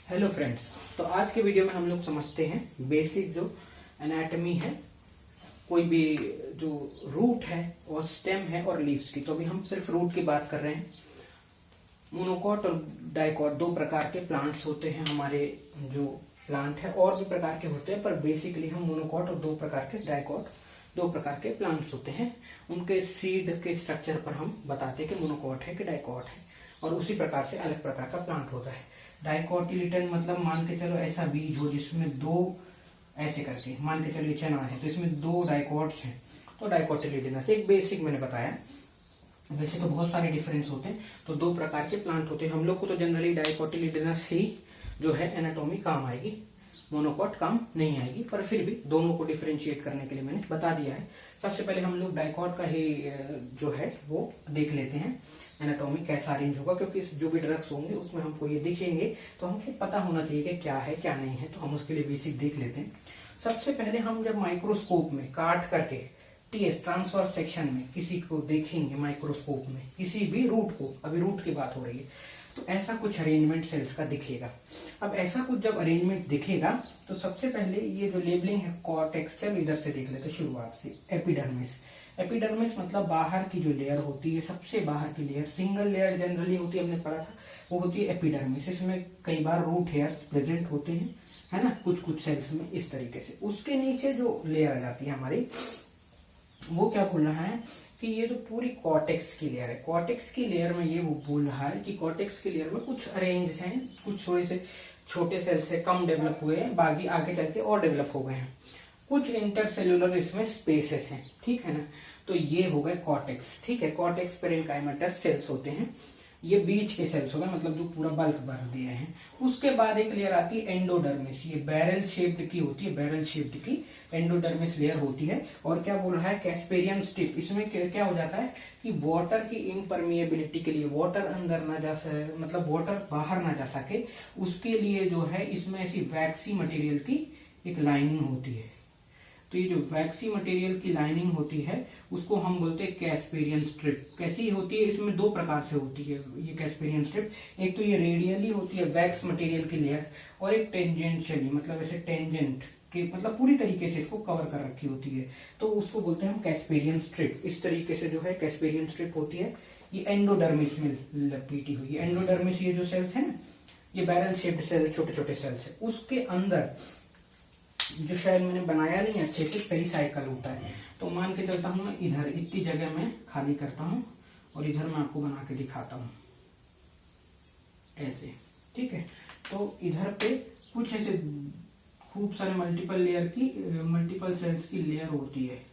Hello friends. तो आज के वीडियो में हम लोग समझते हैं बेसिक जो एनाटॉमी है, कोई भी जो रूट है और स्टेम है और लीव्स की। तो अभी हम सिर्फ रूट की बात कर रहे हैं। मोनोकॉट और डाइकॉट दो प्रकार के प्लांट्स होते हैं हमारे जो प्लांट है, और भी प्रकार के होते हैं, पर बेसिकली हम मोनोकॉट और दो प्रकार के डाइकॉट दो प्रकार के प्लांट्स होते हैं। उनके सीड के स्ट्रक्चर पर हम बताते हैं कि मोनोकॉट है कि डाइकॉट है, और उसी प्रकार से अलग प्रकार का प्लांट होता है। डाइकोटिलेडन मतलब मान के चलो ऐसा बीज हो जिसमें दो ऐसे करके, मान के चलो चना है तो इसमें दो डाइकॉट्स हैं, तो डाइकोटिलेडनस एक बेसिक मैंने बताया। वैसे तो बहुत सारे डिफरेंस होते हैं, तो दो प्रकार के प्लांट होते हैं। हम लोग को तो जनरली डाइकोटिलेडनस ही जो है एनाटॉमी काम आएगी, मोनोकॉट काम नहीं आएगी, पर फिर भी दोनों को डिफरेंशिएट करने के लिए मैंने बता दिया है। सबसे पहले हम लोग डाइकॉट का ही जो है वो देख लेते हैं, एनाटॉमी कैसा अरेंज होगा, क्योंकि जो भी ड्रग्स होंगे उसमें हमको ये दिखेंगे तो हमको पता होना चाहिए कि क्या है क्या नहीं है, तो हम उसके लिए बेसिक देख लेते हैं। सबसे पहले हम जब माइक्रोस्कोप में काट करके टीएस ट्रांसवर्स सेक्शन में किसी को देखेंगे, माइक्रोस्कोप में किसी भी रूट को, अभी रूट की बात हो रही है, तो ऐसा कुछ अरेंजमेंट सेल्स का दिखेगा। अब ऐसा कुछ जब अरेंजमेंट दिखेगा तो सबसे पहले ये जो लेबलिंग है कॉर्टेक्स, चलो इधर से देख लेते शुरुआत से। एपिडर्मिस, एपिडर्मिस मतलब बाहर की जो लेयर होती है, सबसे बाहर की लेयर, सिंगल लेयर जनरली होती है, हमने पढ़ा था, वो होती है एपिडर्मिस। इसमें कई बार रूट हेयर्स प्रेजेंट होते हैं, है ना, कुछ कुछ सेल्स में इस तरीके से। उसके नीचे जो लेयर आ जाती है हमारी, वो क्या बोल रहा है कि ये जो पूरी कॉर्टेक्स की लेयर है, कॉर्टेक्स की लेयर में ये वो बोल रहा है कि कॉर्टेक्स की लेयर में कुछ अरेंज हैं, कुछ थोड़े से छोटे सेल से कम डेवलप हुए हैं, बाकी आगे चल के और डेवलप हो गए हैं। कुछ इंटरसेल्युलर इसमें स्पेसेस हैं, ठीक है ना। तो ये हो गए कॉर्टेक्स, ठीक है। कॉर्टेक्स पेरेन्काइमेटस सेल्स होते हैं, ये बीच के सेल्स हो गए, मतलब जो पूरा बल्क भर दिए हैं। उसके बाद एक लेयर आती है एंडोडर्मिस, ये बैरल शेप्ड की होती है, बैरल शेप्ड की एंडोडर्मिस लेयर होती है। और क्या बोल रहा है, कैस्पेरियन स्ट्रिप, इसमें क्या हो जाता है कि वाटर की इम्परमिएबिलिटी के लिए, वाटर अंदर ना जा सके, मतलब वाटर बाहर ना जा सके, उसके लिए जो है इसमें ऐसी वैक्सी मटेरियल की एक लाइनिंग होती है। तो ये जो वैक्सी मटेरियल की लाइनिंग होती है उसको हम बोलते हैं कैस्पेरियन स्ट्रिप। कैसी होती है, इसमें दो प्रकार से होती है ये कैस्पेरियन स्ट्रिप। एक तो ये रेडियली होती है वैक्स मटेरियल की लेयर, और एक टेंजेंशियली, मतलब ऐसे टेंजेंट के, मतलब पूरी तरीके से इसको कवर कर रखी होती है, तो उसको बोलते हैं हम कैस्पेरियन स्ट्रिप। इस तरीके से जो है कैस्पेरियन स्ट्रिप होती है। ये एंडोडर्मिस में लपेटी हुई है। एंडोडर्मिस ये जो सेल्स है ना, ये बैरल शेप्ड सेल, छोटे छोटे सेल्स है। उसके अंदर जो शायद मैंने बनाया नहीं अच्छे से, पेरिसाइकल होता है। तो मान के चलता हूं मैं, इधर इतनी जगह मैं खाली करता हूं और इधर मैं आपको बना के दिखाता हूं ऐसे, ठीक है। तो इधर पे कुछ ऐसे खूब सारे मल्टीपल लेयर की, मल्टीपल सेल्स की लेयर होती है।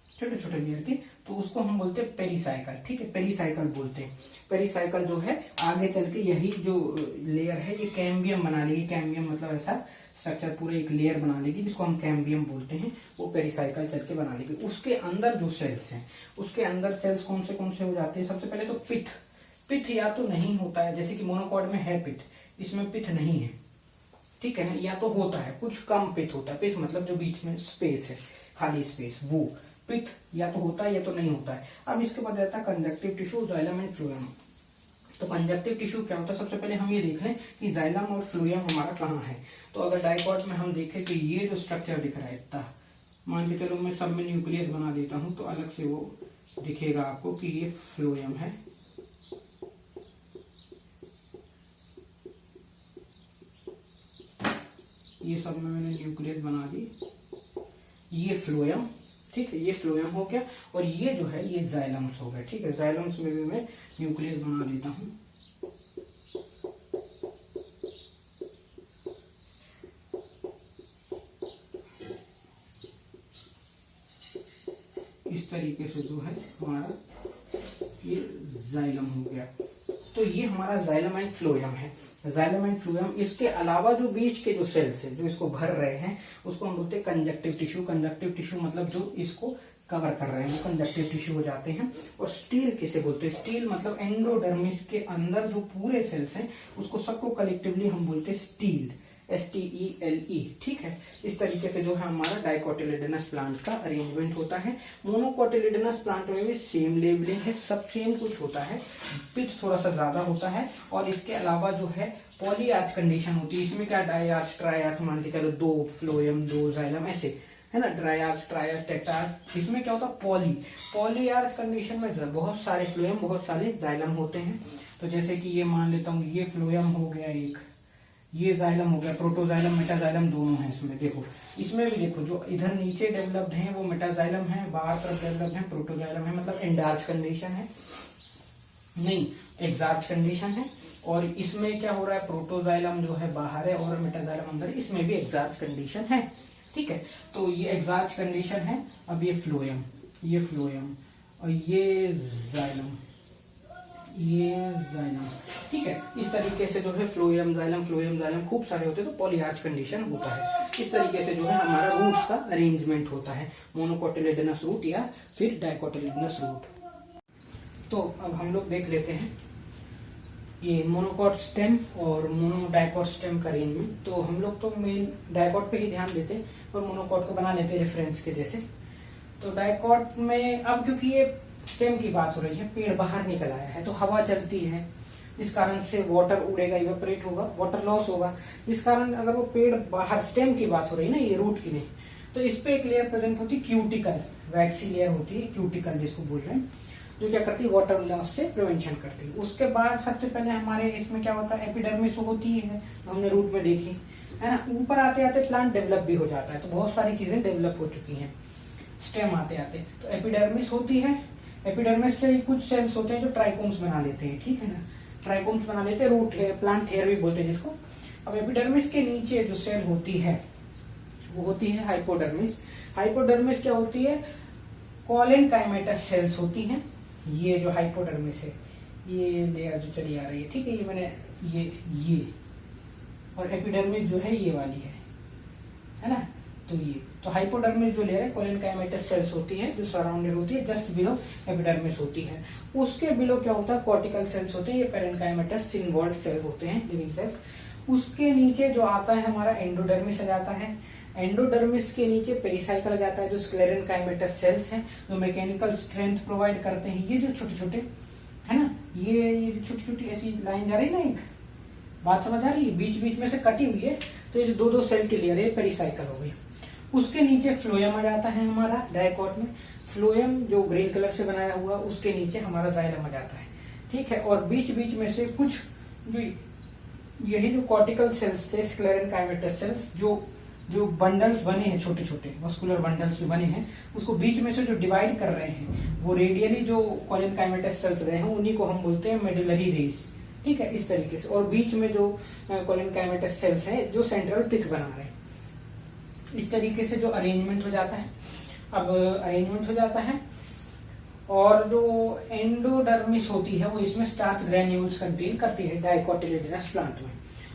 छोटे छोटे लेयर की, तो उसको हम बोलते हैं पेरिसाइकल, ठीक है, पेरिसाइकल बोलते हैं। पेरिसाइकल जो है आगे चल के यही जो लेयर है ये कैम्बियम बना लेगी। कैम्बियम मतलब ऐसा स्ट्रक्चर, पूरे एक लेयर बना लेगी जिसको हम कैम्बियम बोलते हैं, वो पेरिसाइकल चल के बना लेगी। उसके अंदर जो सेल्स हैं, उसके अंदर सेल्स कौन से हो जाते हैं। सबसे पहले तो पिथ, पिथ या तो नहीं होता है, जैसे कि मोनोकॉट में है पिथ, इसमें पिथ नहीं है, ठीक है ना। या तो होता है, कुछ कम पिथ होता है। पिथ मतलब जो बीच में स्पेस है, खाली स्पेस, वो पिथ या तो होता है या तो नहीं होता है। अब इसके बाद आता है conjunctive tissue, xylem and phloem. तो कंजक्टिव टिश्यू क्या होता है, सबसे पहले हम ये देख लें कि जाइलम और फ्लोएम हमारा कहाँ है। तो अगर डाइकॉट में हम देखें तो ये जो स्ट्रक्चर दिख रहा है इतना, मान के चलो मैं सब में न्यूक्लियस बना देता हूं तो अलग से वो दिखेगा आपको कि ये फ्लोएम है। ये सब में मैंने न्यूक्लियस बना दी, ये फ्लोएम, ठीक है, ये फ्लोएम हो गया। और ये जो है ये जाइलम्स हो गए, ठीक है। जाइलम्स में भी मैं न्यूक्लियस बना देता हूं। इस तरीके से जो है हमारा ये जाइलम हो गया। तो ये हमारा जाइलम एंड फ्लोएम है। जाइलम एंड फ्लोएम, इसके अलावा जो बीच के जो सेल्स है जो इसको भर रहे हैं उसको हम बोलते हैं कंजक्टिव टिश्यू। कंजक्टिव टिश्यू मतलब जो इसको कवर कर रहे हैं, वो कंडक्टिव टिश्यू हो जाते हैं। और स्टील किसे बोलते हैं? स्टील मतलब एंडोडर्मिस के अंदर जो पूरे सेल्स हैं उसको सबको कलेक्टिवली हम बोलते हैं स्टील, STELE, ठीक है। इस तरीके से जो है हमारा डाइकोटिलेडोनस प्लांट का अरेंजमेंट होता है। मोनोकोटिलेडोनस प्लांट में भी सेम लेवलिंग है, सब सेम कुछ होता है, पिच थोड़ा सा ज्यादा होता है। और इसके अलावा जो है पॉलीआर्च कंडीशन होती है। इसमें क्या डायआर्च ट्राइआर्च मान के चलो, 2 फ्लोएम 2 जाइलम ऐसे है ना, ड्राइआर्च ट्राइआर्च टेट्राआर्च। इसमें क्या होता है? पॉलीआर्च कंडीशन में बहुत सारे फ्लोएम बहुत सारे जाइलम होते हैं। तो जैसे कि ये मान लेता हूँ, ये फ्लोएम हो गया एक, ये जाइलम हो गया, प्रोटोजाइलम मेटाजाइलम दोनों है इसमें। देखो इसमें भी देखो, जो इधर नीचे डेवलप्ड है वो मेटाजाइलम है, बाहर तरफ डेवलप्ड है प्रोटोजाइलम है, मतलब एंडार्च कंडीशन है, नहीं एक्सार्च कंडीशन है। और इसमें क्या हो रहा है? प्रोटोजाइलम जो है बाहर है और मेटाजाइलम अंदर, इसमें भी एक्सार्च कंडीशन है, ठीक है। तो ये एक्सार्च कंडीशन है। अब ये फ्लोएम और ये जाइलम, ठीक है। इस तरीके से जो है फ्लोएम जाइलम खूब सारे होते हैं, तो पॉलीआर्च कंडीशन होता है। इस तरीके से जो है हमारा रूट्स का अरेंजमेंट होता है, मोनोकोटिलेडोनस रूट या फिर डाइकोटिलेडोनस रूट। तो अब हम लोग देख लेते हैं ये मोनोकॉट स्टेम और मोनोडाइकॉट स्टेम का अरेंजमेंट। तो हम लोग तो मेन डाइकॉट पे ही ध्यान देते हैं और मोनोकॉट को बना लेते हैं रेफरेंस के जैसे। तो डाइकॉट में अब क्योंकि ये स्टेम की बात हो रही है, पेड़ बाहर निकल आया है, तो हवा चलती है, इस कारण से वाटर उड़ेगा, इवेपोरेट होगा, वाटर लॉस होगा। इस कारण अगर वो पेड़ बाहर, स्टेम की बात हो रही है ना, ये रूट की नहीं, तो इस पे एक लेयर प्रेजेंट होती है क्यूटिकल, वैक्सी लेयर होती है क्यूटिकल जिसको बोल रहे हैं, जो क्या करती है? वाटर लॉस से प्रिवेंशन करती है। उसके बाद सबसे पहले हमारे इसमें क्या होता है? एपिडर्मिस होती है, जो हमने रूट में देखी है ना। ऊपर आते आते प्लांट डेवलप भी हो जाता है, तो बहुत सारी चीजें डेवलप हो चुकी हैं स्टेम आते आते। तो एपिडर्मिस होती है, एपिडर्मिस से ही कुछ सेल्स होते हैं जो ट्राइकोम्स बना लेते हैं, ठीक है ना, ट्राइकोम्स बना लेते हैं, रूट है, प्लांट हेयर भी बोलते हैं जिसको। अब एपिडर्मिस के नीचे जो सेल होती है वो होती है हाइपोडर्मिस। हाइपोडर्मिस क्या होती है? कॉलेनकाइमेटस सेल्स होती हैं। ये जो हाइपोडर्मिस है, ये लेयर जो चली आ रही है, ठीक है, ये मैंने ये और एपिडर्मिस जो है ये वाली है ना। तो ये तो हाइपोडर्मिस जो लेयर है कॉलेनकाइमेटस सेल्स होती है, जो सराउंडेड होती है, जस्ट बिलो एपिडर्मिस होती है। उसके बिलो क्या होता है? कॉर्टिकल सेल्स होते हैं, ये पेरेन्काइमेटस इन्वॉल्व सेल होते हैं, लिविंग सेल्स। उसके नीचे जो आता है हमारा एंडोडर्मिस आ जाता है। एंडोडर्मिस के नीचे पेरिसाइकल आ जाता है, जो स्क्लेरेनकाइमेटस सेल्स हैं, जो मैकेनिकल स्ट्रेंथ प्रोवाइड करते हैं। ये जो छोटे छोटे है ना, ये छोटी छोटी ऐसी लाइन जा रही है ना, एक बात समझ आ रही है, बीच बीच में से कटी हुई है, तो ये जो दो सेल की लेयर है पेरिसाइकल हो गई। उसके नीचे फ्लोएम आ जाता है हमारा डाइकॉट में। फ्लोएम जो ग्रीन कलर से बनाया हुआ, उसके नीचे हमारा जाइलम आ जाता है, ठीक है। और बीच बीच में से कुछ जो यही जो कॉर्टिकल सेल्स थे, स्क्लेरेनकाइमेटस सेल्स, जो बंडल्स बने हैं, छोटे छोटे मस्कुलर बंडल्स जो बने हैं, उसको बीच में से जो डिवाइड कर रहे हैं, वो रेडियली जो कॉलेनकाइमेटस सेल्स गए हैं, उन्हीं को हम बोलते हैं मेडुलरी रेस, ठीक है, इस तरीके से। और बीच में जो कॉलेनकाइमेटस सेल्स हैं, जो सेंट्रल पिथ बना रहे हैं, इस तरीके से जो अरेंजमेंट हो जाता है। अब अरेंजमेंट हो जाता है, और जो एंडोडर्मिस होती है वो इसमें स्टार्च ग्रैन्यूल्स कंटेन करती है डाइकोटिलेडोनस प्लांट में।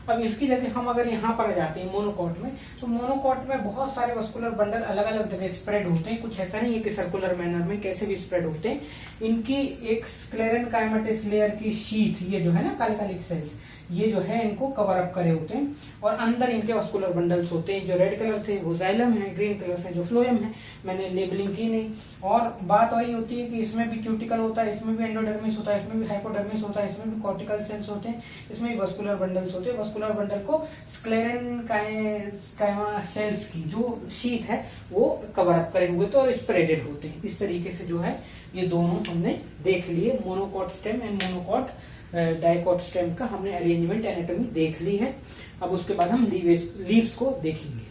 अब इसकी जगह हम अगर यहाँ पर जाते हैं मोनोकॉट में, तो मोनोकॉट में बहुत सारे मस्कुलर बंडल अलग अलग जगह स्प्रेड होते हैं। कुछ ऐसा नहीं है कि सर्कुलर मैनर में, कैसे भी स्प्रेड होते हैं। इनकी एक स्क्लेरेनकाइमेटस लेयर की शीथ, ये जो है ना काले काले सेल्स, ये जो है इनको कवर अप करे होते हैं, और अंदर इनके मस्कुलर बंडल्स होते हैं। जो रेड कलर थे वो जाइलम है, ग्रीन कलर से जो फ्लोएम है, मैंने लेबलिंग की नहीं। और बात वही होती है कि इसमें भी क्यूटिकल होता है, इसमें भी एंडोडर्मिस होता है, इसमें भी हाइपोडर्मिस होता है, इसमें भी कॉर्टिकल सेल्स होते हैं, इसमें भी वस्कुलर बंडल्स होते हैं। वस्कुलर बंडल को स्क्लेरेनकाइमा सेल्स की जो शीथ है वो कवर अप करे हुए तो स्प्रेडेड होते हैं। इस तरीके से जो है ये दोनों हमने देख लिए, monocot stem and monocot dicot stem का हमने अरेंजमेंट एनाटॉमी देख ली है। अब उसके बाद हम लीव्स को देखेंगे।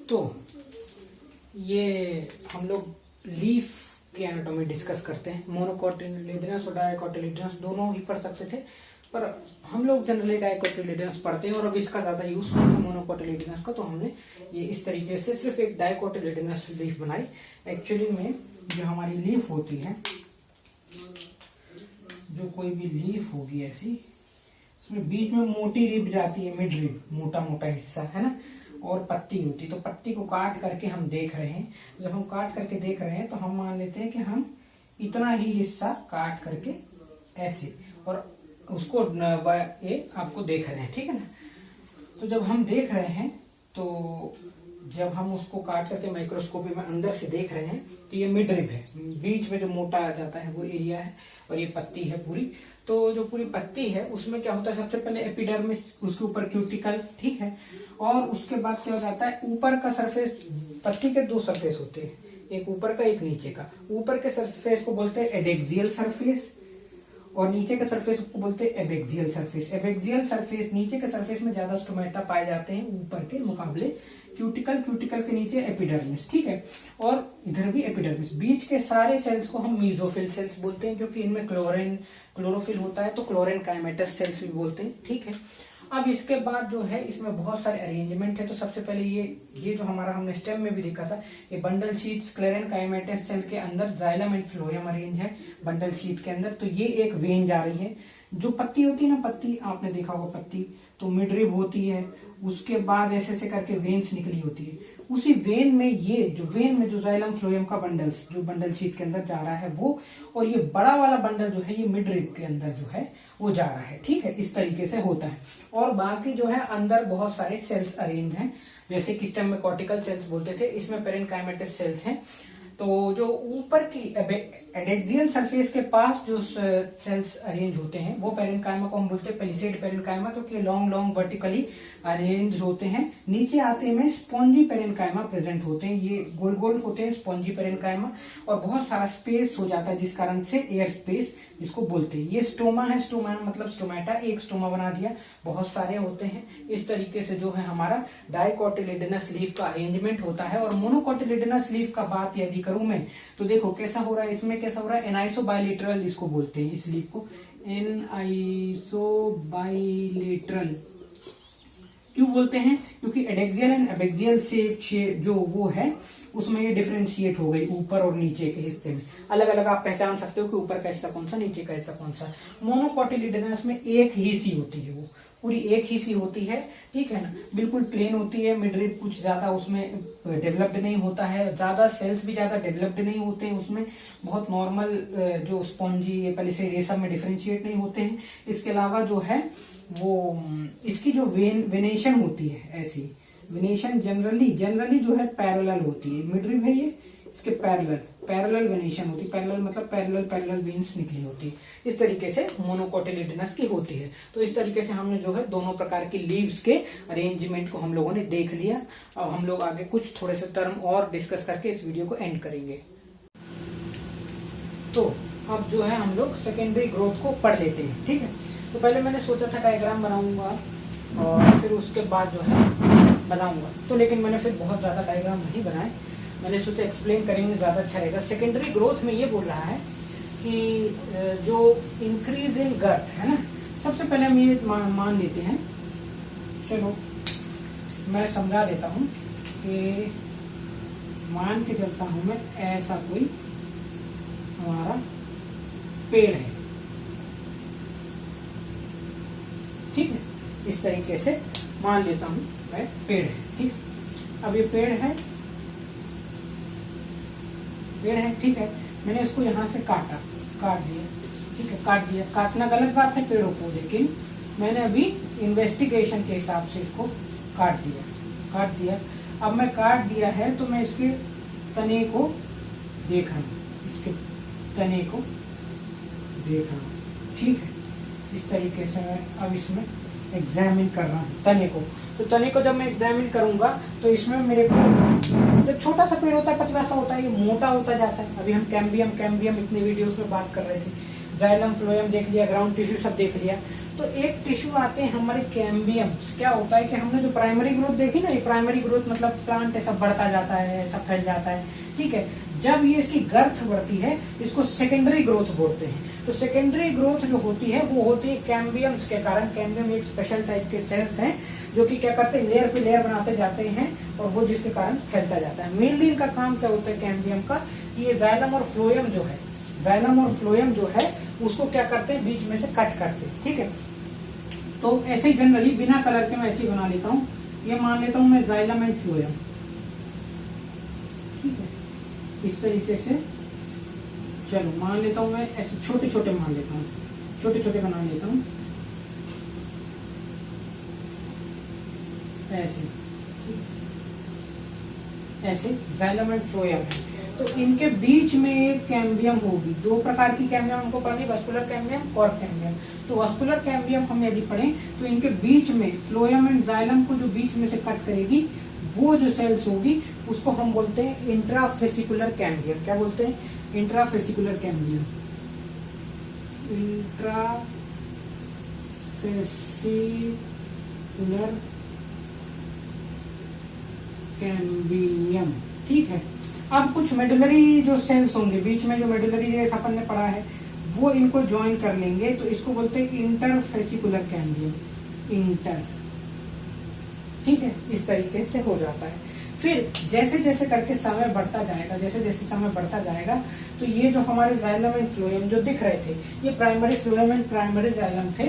तो ये हम लोग लीफ की एनाटॉमी डिस्कस करते हैं। मोनोकोटिलेडोनस और डाइकोटिलेडोनस दोनों ही पढ़ सकते थे, पर हम लोग जनरली डाइकोटिलेडोनस पढ़ते हैं, और अब इसका ज्यादा यूज नहीं था मोनोकोटिलेडोनस का, तो हमने ये इस तरीके से सिर्फ एक डाइकोटिलेडोनस लीफ बनाई। एक्चुअली में जो हमारी लीफ होती है, जो कोई भी लीफ होगी ऐसी, इसमें बीच में मोटी रिब जाती है, मिड रिब, मोटा मोटा हिस्सा है ना, और पत्ती होती है। तो पत्ती को काट करके हम देख रहे हैं। जब हम काट करके देख रहे हैं तो हम मान लेते हैं कि हम इतना ही हिस्सा काट करके ऐसे और उसको ये आपको देख रहे हैं, ठीक है ना। तो जब हम देख रहे हैं तो जब हम उसको काट करके माइक्रोस्कोपी में अंदर से देख रहे हैं तो ये मिड रिब है, बीच में जो मोटा आ जाता है वो एरिया है और ये पत्ती है पूरी। तो जो पूरी पत्ती है उसमें क्या होता है, सबसे पहले एपिडर्मिस, उसके ऊपर क्यूटिकल, ठीक है। और उसके बाद क्या हो जाता है, ऊपर का सरफेस, पत्ती के दो सरफेस होते हैं, एक ऊपर का एक नीचे का। ऊपर के सरफेस को बोलते हैं एडेक्सियल सरफेस और नीचे के सरफेस को बोलते हैं एबेक्सियल सरफेस। एबेक्सियल सरफेस, नीचे के सरफेस में ज्यादा स्टोमेटा पाए जाते हैं ऊपर के मुकाबले। क्यूटिकल, क्यूटिकल के नीचे एपिडर्मिस, ठीक है, और इधर भी एपिडर्मिस। बीच के सारे सेल्स को हम मीजोफिल सेल्स बोलते हैं क्योंकि इनमें क्लोरोफिल होता है, तो क्लोरेनकाइमेटस सेल्स भी बोलते हैं, ठीक है। अब इसके बाद जो है इसमें बहुत सारे अरेंजमेंट है। तो सबसे पहले ये जो हमारा हमने स्टेम में भी देखा था, ये बंडल शीट क्लेरेनकाइमेटस सेल के अंदर जाइलम एंड फ्लोएम अरेंज है बंडल शीट के अंदर। तो ये एक वेन जा रही है। जो पत्ती होती है ना, पत्ती आपने देखा होगा, पत्ती तो मिडरिब होती है, उसके बाद ऐसे ऐसे करके वेन्स निकली होती है। उसी वेन में वेन में जो जाइलम फ्लोएम का बंडल्स जो बंडल शीट के अंदर जा रहा है वो, और ये बड़ा वाला बंडल जो है ये मिडरिब के अंदर जो है वो जा रहा है, ठीक है। इस तरीके से होता है। और बाकी जो है अंदर बहुत सारे सेल्स अरेंज हैं, जैसे कि स्टेम में कॉर्टिकल सेल्स बोलते थे, इसमें पेरेनकाइमेटस सेल्स हैं। तो जो ऊपर की एडेक्सियल सरफेस के पास जो सेल्स अरेंज होते हैं वो पेरेनकाइमा को हम बोलते हैं पेलिसेड पेरेनकाइमा, क्योंकि लॉन्ग लॉन्ग वर्टिकली अरेंज होते हैं। नीचे आते में स्पॉन्जी पेरेनकाइमा प्रेजेंट होते हैं, ये गोल गोल होते हैं स्पॉन्जी पेरेनकाइमा, और बहुत सारा स्पेस हो जाता है जिस कारण से एयर स्पेस जिसको बोलते हैं। ये स्टोमा है, स्टोमा मतलब स्टोमेटा, एक स्टोमा बना दिया, बहुत सारे होते हैं। इस तरीके से जो है हमारा डाइकोटिलिडनस लीफ का अरेंजमेंट होता है। और मोनोकोटिलिडनस लीफ का बात यदि करूं मैं तो देखो कैसा हो रहा है, इसमें कैसा हो रहा है, एनाइसोबाइलेटरल इसको बोलते हैं, इस लीफ को एनाइसोबाइलेटरल क्यों बोलते हैं, क्योंकि एडेक्सियल एंड एबेक्सियल से जो वो है उसमें ये डिफरेंशिएट हो गई ऊपर और नीचे के हिस्से में। अलग अलग आप पहचान सकते हो कि ऊपर का हिस्सा कौन सा, नीचे का हिस्सा कौन सा। मोनोकोटिलिडनस में एक ही सी होती है, वो पूरी एक ही सी होती है, ठीक है ना, बिल्कुल प्लेन होती है। मिडरिब कुछ ज्यादा उसमें डेवलप्ड नहीं होता है, ज्यादा सेल्स भी ज्यादा डेवलप्ड नहीं होते हैं उसमें, बहुत नॉर्मल जो स्पॉन्जी पेलिसेड ये सब में डिफरेंशिएट नहीं होते हैं। इसके अलावा जो है वो इसकी जो वेनेशन होती है, ऐसी वेनेशन जनरली जो है पैरेलल होती है। मिडरिब है ये, इसके पैरेलल वेनेशन होती है, पैरेलल मतलब पैरेलल वेन्स निकली होती है। इस तरीके से मोनोकोटिलिडनस की होती है। तो इस तरीके से हमने जो है दोनों प्रकार की लीव्स के अरेंजमेंट को हम लोगों ने देख लिया। अब हम लोग आगे कुछ थोड़े से टर्म और डिस्कस करके इस वीडियो को एंड करेंगे। तो अब जो है हम लोग सेकेंडरी ग्रोथ को पढ़ लेते हैं, ठीक है। तो पहले मैंने सोचा था डायग्राम बनाऊंगा और फिर उसके बाद जो है बनाऊंगा, तो लेकिन मैंने फिर बहुत ज्यादा डायग्राम नहीं बनाए, मैंने सोचा एक्सप्लेन करेंगे ज्यादा अच्छा रहेगा। सेकेंडरी ग्रोथ में ये बोल रहा है कि जो इंक्रीज इन गर्थ है ना, सबसे पहले हम ये मान लेते हैं, चलो मैं समझा देता हूं कि मान के चलता हूं मैं, ऐसा कोई हमारा पेड़ है, ठीक है, इस तरीके से मान लेता हूं मैं पेड़ है, ठीक। अब ये पेड़ है, ठीक है। मैंने इसको यहाँ से काट दिया, ठीक है, काट दिया। काटना गलत बात है पेड़ों को, लेकिन मैंने अभी इन्वेस्टिगेशन के हिसाब से इसको काट दिया। अब मैं काट दिया है तो मैं इसके तने को देख रहा हूँ, ठीक है। इस तरीके से मैं अब इसमें एग्जामिन कर रहा हूँ तने को। तो तने को जब मैं एग्जामिन करूंगा तो इसमें मेरे को जब छोटा सा पेड़ होता है, पतला सा होता है, ये मोटा होता जाता है। अभी हम कैम्बियम इतने वीडियोस में बात कर रहे थे, जाइलम फ्लोएम देख लिया, ग्राउंड टिश्यू सब देख लिया। तो एक टिश्यू आते हैं हमारे कैम्बियम। क्या होता है कि हमने जो प्राइमरी ग्रोथ देखी ना, ये प्राइमरी ग्रोथ मतलब प्लांट ऐसा बढ़ता जाता है, ऐसा फैल जाता है, ठीक है। जब ये इसकी गर्थ बढ़ती है इसको सेकेंडरी ग्रोथ बोलते हैं। तो सेकेंडरी ग्रोथ जो होती है वो होती है कैम्बियम्स के कारण। कैम्बियम एक स्पेशल टाइप के सेल्स हैं जो कि क्या करते हैं, लेयर पे लेयर बनाते जाते हैं और वो जिसके कारण फैलता जाता है। मेनली इनका काम क्या होता है कैम्बियम का, कि ये जाइलम और फ्लोएम जो है उसको क्या करते हैं, बीच में से कट करते हैं, ठीक है। तो ऐसे ही जनरली बिना कलर के मैं ऐसे ही बना लेता हूँ, ये मान लेता हूं मैं जाइलम एंड फ्लोएम, ठीक है, इस तरीके से। चलो मान लेता हूं मैं ऐसे छोटे छोटे मान लेता हूं, छोटे छोटे बना लेता हूं ऐसे, ऐसे जाइलम एंड फ्लोएम है। तो इनके बीच में एक कैम्बियम होगी, दो प्रकार की कैम्बियम हमको पढ़नी, वास्कुलर कैम्बियम, कॉर्ड कैम्बियम। तो वास्कुलर कैम्बियम हम यदि पढ़ें तो इनके बीच में फ्लोएम एंड जाइलम को जो बीच में से कट करेगी वो जो सेल्स होगी उसको हम बोलते हैं इंट्राफेसिकुलर कैम्बियम। क्या बोलते हैं? Intrafascicular cambium. इंट्राफेसिकुलर कैम्बियम, ठीक है। अब कुछ मेडुलरी जो सेल्स होंगे, बीच में जो मेडुलरी रेस अपन ने पढ़ा है वो इनको ज्वाइन कर लेंगे, तो इसको बोलते हैं इंटरफेसिकुलर कैम्बियम, इंटर, ठीक है। इस तरीके से हो जाता है। फिर जैसे जैसे करके समय बढ़ता जाएगा, जैसे जैसे समय बढ़ता जाएगा, तो ये जो हमारे जाइलम एंड फ्लोएम जो दिख रहे थे ये primary phloem and primary xylem थे।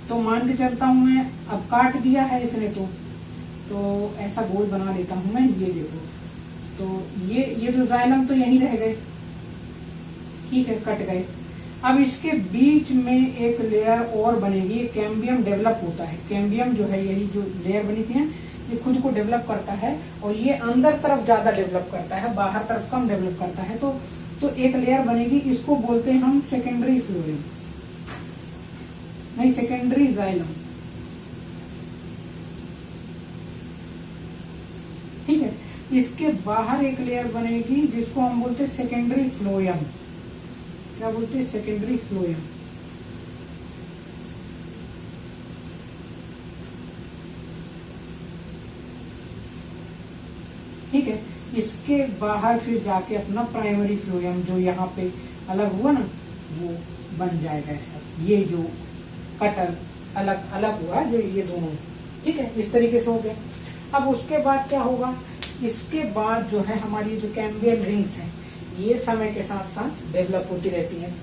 तो मान के चलता हूं मैं, अब काट दिया है इसने तो ऐसा गोल बना लेता हूं मैं, ये देखो, तो ये जो जाइलम तो यहीं रह गए, ठीक है, कट गए। अब इसके बीच में एक लेयर और बनेगी, कैम्बियम डेवलप होता है। कैम्बियम जो है, यही जो लेयर बनी थी ना, ये खुद को डेवलप करता है और ये अंदर तरफ ज्यादा डेवलप करता है, बाहर तरफ कम डेवलप करता है। तो एक लेयर बनेगी, इसको बोलते हैं हम सेकेंडरी फ्लोएम, नहीं सेकेंडरी जाइलम, ठीक है। इसके बाहर एक लेयर बनेगी जिसको हम बोलते हैं सेकेंडरी फ्लोएम। क्या बोलते हैं? Secondary phloem. ठीक है। इसके बाहर फिर जाके अपना प्राइमरी फ्लोएम जो यहाँ पे अलग हुआ ना, वो बन जाएगा ऐसा। ये जो कटर अलग अलग हुआ जो ये दोनों, ठीक है, इस तरीके से हो गया। अब उसके बाद क्या होगा? इसके बाद जो है हमारी जो कैम्बियम रिंग्स हैं, ये समय के साथ साथ डेवलप होती रहती हैं,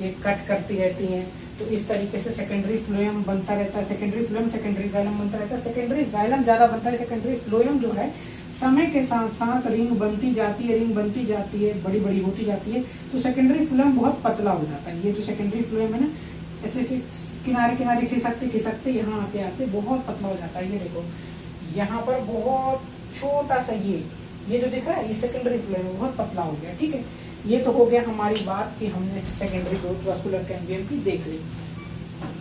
ये कट करती रहती हैं। तो इस तरीके से सेकेंडरी फ्लोएम बनता रहता है, सेकेंडरी फ्लोएम सेकेंडरी जाइलम बनता रहता है। सेकेंडरी जाइलम ज्यादा बनता है, सेकेंडरी फ्लोएम जो है समय के साथ साथ रिंग बनती जाती है, रिंग बनती जाती है, बड़ी बड़ी होती जाती है। तो सेकेंडरी फ्लोएम बहुत पतला हो जाता है। ये जो सेकेंडरी फ्लोएम है ना, ऐसे ऐसे किनारे किनारे खिसकते यहाँ आते आते बहुत पतला हो जाता है। ये देखो यहाँ पर बहुत छोटा सा ये जो दिख रहा है, ये सेकेंडरी फ्लोएम बहुत पतला हो गया, ठीक है। ये तो हो गया हमारी बात कि हमने सेकेंडरी ग्रोथ वास्कुलर कैम्बियम की देख ली।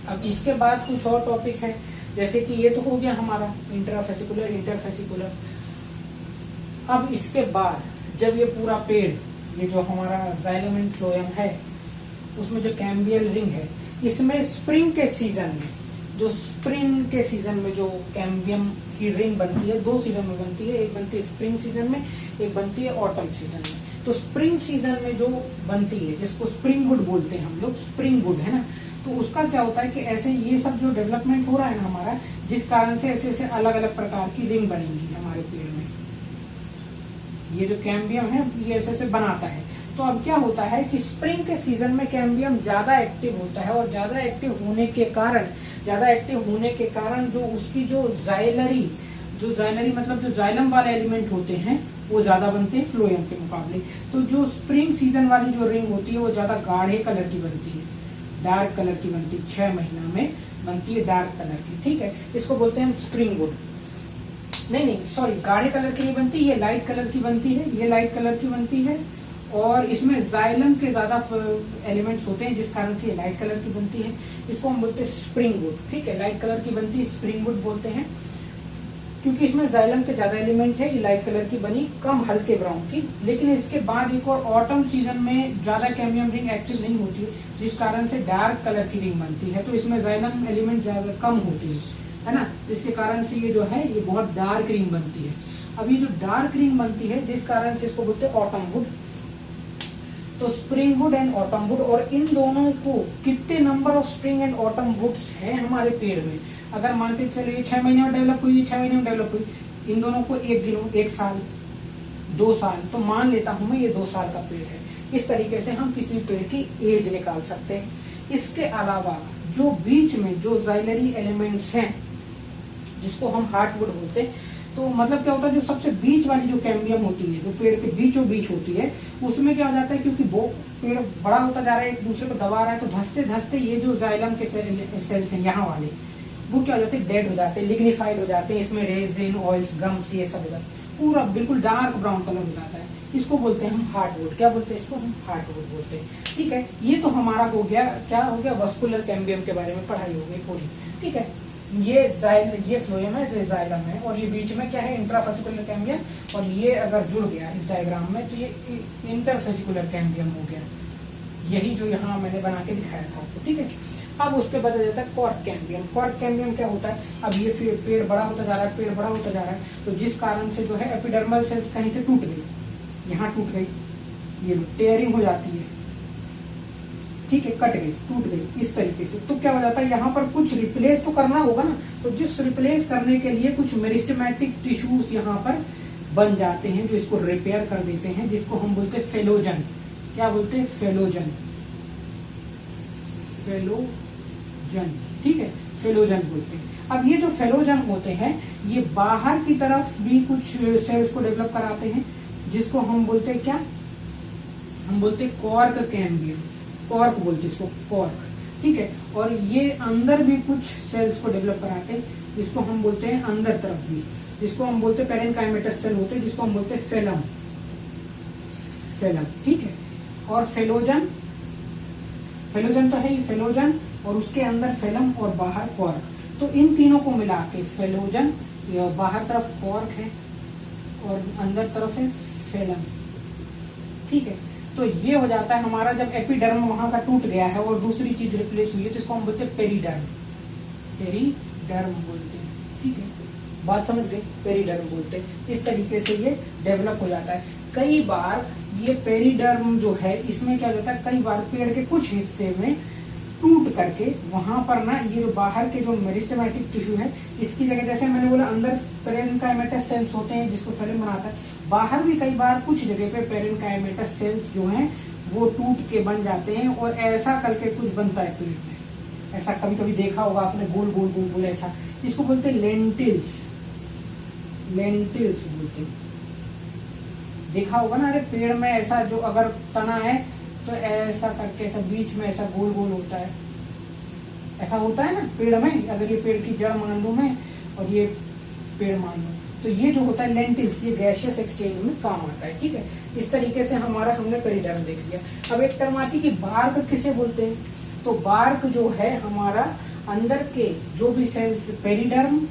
अब इसके बाद कुछ और टॉपिक है, जैसे कि ये तो हो गया हमारा इंट्राफेसिकुलर इंटरफेसिकुलर। अब इसके बाद जब ये पूरा पेड़, ये जो हमारा जाइलम एंड फ्लोएम है, उसमें जो कैम्बियल रिंग है, इसमें स्प्रिंग के सीजन में जो कैम्बियम की रिंग बनती है, दो सीजन में बनती है, एक बनती है स्प्रिंग सीजन में, एक बनती है ऑटम सीजन में। तो स्प्रिंग सीजन में जो बनती है, जिसको स्प्रिंग वुड बोलते हैं हम लोग, स्प्रिंग वुड है ना, तो उसका क्या होता है कि ऐसे ये सब जो डेवलपमेंट हो रहा है ना हमारा, जिस कारण से ऐसे ऐसे अलग अलग प्रकार की रिंग बनेंगी हमारे पेड़ में, ये जो कैम्बियम है ये ऐसे ऐसे बनाता है। तो अब क्या होता है कि स्प्रिंग के सीजन में कैम्बियम ज्यादा एक्टिव होता है, और ज्यादा एक्टिव होने के कारण जो उसकी जो जाइलरी मतलब जो जाइलम वाले एलिमेंट होते हैं वो ज्यादा बनते हैं फ्लोएम के मुकाबले। तो जो स्प्रिंग सीजन वाली जो रिंग होती है वो ज्यादा गाढ़े कलर की बनती है, डार्क कलर की बनती है, 6 महीना में बनती है डार्क कलर की, ठीक है। इसको बोलते हैं हम स्प्रिंग वुड। नहीं सॉरी, गाढ़े कलर की नहीं बनती, ये लाइट कलर की बनती है, ये लाइट कलर की बनती है, और इसमें जाइलम के ज्यादा एलिमेंट्स होते हैं जिस कारण से ये लाइट कलर की बनती है। इसको हम बोलते हैं स्प्रिंग वुड, ठीक है। लाइट कलर की बनती है, स्प्रिंग वुड बोलते हैं, क्योंकि इसमें जाइलम के ज्यादा एलिमेंट है। ये लाइट कलर की बनी, कम हल्के ब्राउन की। लेकिन इसके बाद एक और ऑटम सीजन में ज्यादा कैम्बियम रिंग एक्टिव नहीं होती है, जिस कारण से डार्क कलर की रिंग बनती है। तो इसमें जाइलम एलिमेंट ज्यादा कम होती है ना, इसके कारण से ये जो है ये बहुत डार्क रिंग बनती है। अब ये जो डार्क रिंग बनती है जिस कारण से इसको बोलते हैं ऑटम वुड। तो spring wood and autumn wood, और इन दोनों को कितने number of spring and autumn woods है हमारे पेड़ में, अगर मानते चलिए 6 महीने में डेवलप हुई, 6 महीने में डेवलप हुई, इन दोनों को एक साल 2 साल, तो मान लेता हूं मैं ये 2 साल का पेड़ है। इस तरीके से हम किसी पेड़ की एज निकाल सकते हैं। इसके अलावा जो बीच में जो जाइलरी एलिमेंट्स हैं, जिसको हम हार्टवुड बोलते हैं। तो मतलब क्या होता है, जो सबसे बीच वाली जो कैम्बियम होती है, जो पेड़ के बीचों बीच होती है, उसमें क्या हो जाता है, क्योंकि वो पेड़ बड़ा होता जा रहा है, एक दूसरे को दबा रहा है, तो धंसते धंसते ये जो जाइलम के सेल्स हैं यहाँ वाले, वो क्या हो जाते हैं, डेड हो जाते हैं, लिग्निफाइड हो जाते हैं। इसमें रेजिन, ऑयल्स, गम्स, ये सब हो जाता है, पूरा बिल्कुल डार्क ब्राउन कलर हो जाता है। इसको बोलते हैं हम हार्टवुड। क्या बोलते हैं इसको? हम हार्टवुड बोलते हैं। ठीक है, ये तो हमारा हो गया, क्या हो गया, वस्कुलर कैम्बियम के बारे में पढ़ाई हो गई पूरी। ठीक है, ये फ्लोएम है, ये जाइलम है, और ये बीच में क्या है, इंट्राफेसिकुलर कैम्बियम, और ये अगर जुड़ गया इस डायग्राम में तो ये इंटरफेसिकुलर कैम्बियम हो गया, यही जो यहाँ मैंने बना के दिखाया था आपको। ठीक है, अब उसके बाद जाता है कॉर्क कैम्बियम। कॉर्क कैम्बियम क्या होता है, अब ये पेड़ बड़ा होता जा रहा है, पेड़ बड़ा होता जा रहा है, तो जिस कारण से जो है एपिडर्मल सेल्स कहीं से टूट गई, यहाँ टूट गई, ये टेयरिंग हो जाती है, ठीक है, कट गई, टूट गई इस तरीके से, तो क्या हो जाता है, यहाँ पर कुछ रिप्लेस तो करना होगा ना, तो जिस रिप्लेस करने के लिए कुछ मेरिस्टेमेटिक टिश्यूज यहाँ पर बन जाते हैं, जो इसको रिपेयर कर देते हैं, जिसको हम बोलते हैं फेलोजन। क्या बोलते हैं? फेलोजन। फेलोजन, ठीक है, फेलोजन बोलते हैं। अब ये जो फेलोजन होते हैं, ये बाहर की तरफ भी कुछ सेल्स को डेवलप कराते हैं, जिसको हम बोलते हैं क्या, हम बोलते हैं कॉर्क कैम्बियम, कॉर्क बोलते हैं इसको, कॉर्क। ठीक है, और ये अंदर भी कुछ सेल्स को डेवलप कराते हैं, जिसको हम बोलते हैं अंदर तरफ भी, जिसको हम बोलते हैं पेरेनकाइमेटस सेल होते हैं, जिसको हम बोलते हैं फेलम। फेलम, ठीक है, और फेलोजन, फेलोजन तो है ही, फेलोजन, और उसके अंदर फेलम और बाहर कॉर्क। तो इन तीनों को मिला के फेलोजन, बाहर तरफ कॉर्क है और अंदर तरफ है फेलम। ठीक है, तो ये हो जाता है हमारा, जब एपिडर्म वहां का टूट गया है और दूसरी चीज रिप्लेस हुई है, तो इसको हम बोलते हैं पेरीडर्म। पेरीडर्म बोलते हैं। ठीक है, बात समझ गए, पेरीडर्म बोलते हैं। इस तरीके से ये डेवलप हो जाता है। कई बार ये पेरीडर्म जो है, इसमें क्या होता है, कई बार पेड़ के कुछ हिस्से में टूट करके वहां पर ना, ये जो बाहर के जो मेरिस्टेमेटिक टिश्यू है, इसकी जगह, जैसे मैंने बोला अंदर पेरेनकाइमेटस सेल्स होते हैं, जिसको फेलम बनाता है, बाहर भी कई बार कुछ जगह पे पेरेनकाइमेटस सेल्स जो हैं वो टूट के बन जाते हैं, और ऐसा करके कुछ बनता है पेड़ में। ऐसा कभी कभी देखा होगा आपने, गोल गोल गोल गोल ऐसा, इसको बोलते हैं लेंटिल्स। लेंटिल्स बोलते हैं, देखा होगा ना, अरे पेड़ में ऐसा जो अगर तना है तो ऐसा करके, ऐसा बीच में ऐसा गोल गोल होता है, ऐसा होता है ना पेड़ में। अगर ये पेड़ की जड़ मान लूं मैं, और ये पेड़ मान लूं, तो ये जो होता है लेंटिल्स, ये गैसियस एक्सचेंज में काम आता है। ठीक है, इस तरीके से हमारा हमने पेरीडर्म देख लिया। अब एक टर्म आती है कि बार्क किसे बोलते हैं, तो बार्क जो है हमारा अंदर के जो भी सेल्स, पेरीडर्म,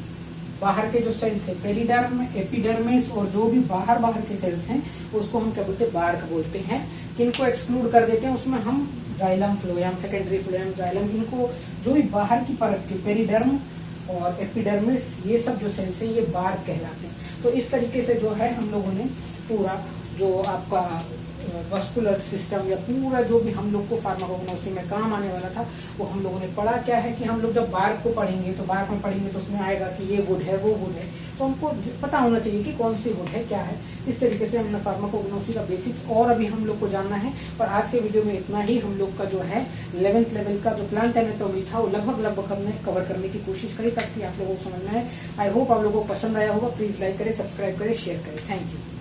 बाहर के जो सेल्स है पेरीडर्म, एपिडर्मिस, और जो भी बाहर के सेल्स हैं, उसको हम क्या बोलते हैं, बार्क बोलते हैं। किनको एक्सक्लूड कर देते हैं उसमें हम, xylem, phloem, secondary phloem, xylem, इनको जो भी बाहर की परत के पेरीडर्म और एपिडर्मिस, ये सब जो सेल्स हैं, ये बार्क कहलाते हैं। तो इस तरीके से जो है हम लोगों ने पूरा जो आपका वस्कुलर सिस्टम, या पूरा जो भी हम लोग को फार्माकोग्नोसी में काम आने वाला था, वो हम लोगों ने पढ़ा। क्या है कि हम लोग जब बार्क को पढ़ेंगे, तो बार्क में पढ़ेंगे तो उसमें आएगा कि ये वुड है, वो वुड है, तो हमको पता होना चाहिए कि कौन सी वुड है, क्या है। इस तरीके से हमने फार्माकोग्नोसी का बेसिक्स और अभी हम लोग को जानना है। पर आज के वीडियो में इतना ही। हम लोग का जो है 11th लेवल का जो प्लांट एनाटॉमी था, वो लगभग हमने कवर करने की कोशिश करी, ताकि आप लोगों को समझना है। आई होप आप लोगों को पसंद आया होगा। प्लीज लाइक करें, सब्सक्राइब करें, शेयर करें। Thank you.